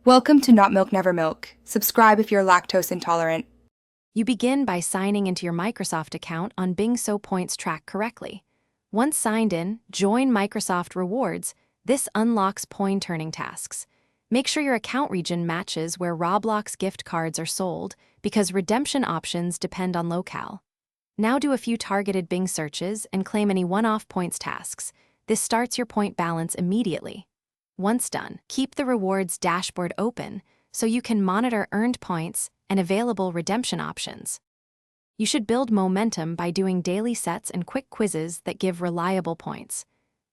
Welcome to Not Milk Never Milk. Subscribe if you're lactose intolerant. You begin by signing into your Microsoft account on Bing so points track correctly. Once signed in, join Microsoft Rewards. This unlocks point turning tasks. Make sure your account region matches where Roblox gift cards are sold because redemption options depend on locale. Now do a few targeted Bing searches and claim any one-off points tasks. This starts your point balance immediately. Once done, keep the rewards dashboard open so you can monitor earned points and available redemption options. You should build momentum by doing daily sets and quick quizzes that give reliable points.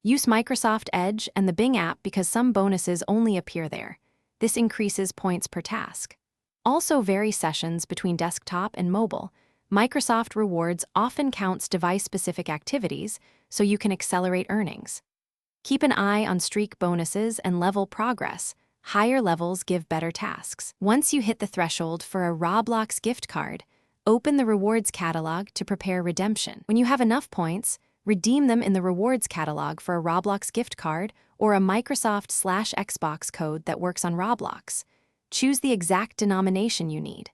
Use Microsoft Edge and the Bing app because some bonuses only appear there. This increases points per task. Also vary sessions between desktop and mobile. Microsoft Rewards often counts device-specific activities so you can accelerate earnings. Keep an eye on streak bonuses and level progress. Higher levels give better tasks. Once you hit the threshold for a Roblox gift card, open the rewards catalog to prepare redemption. When you have enough points, redeem them in the rewards catalog for a Roblox gift card or a Microsoft/Xbox code that works on Roblox. Choose the exact denomination you need.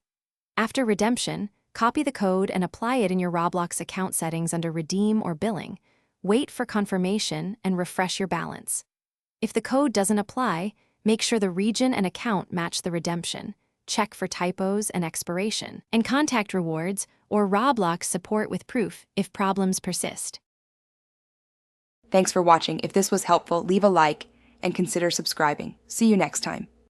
After redemption, copy the code and apply it in your Roblox account settings under Redeem or Billing. Wait for confirmation and refresh your balance. If the code doesn't apply, make sure the region and account match the redemption. Check for typos and expiration. And contact Rewards or Roblox support with proof if problems persist. Thanks for watching. If this was helpful, leave a like and consider subscribing. See you next time.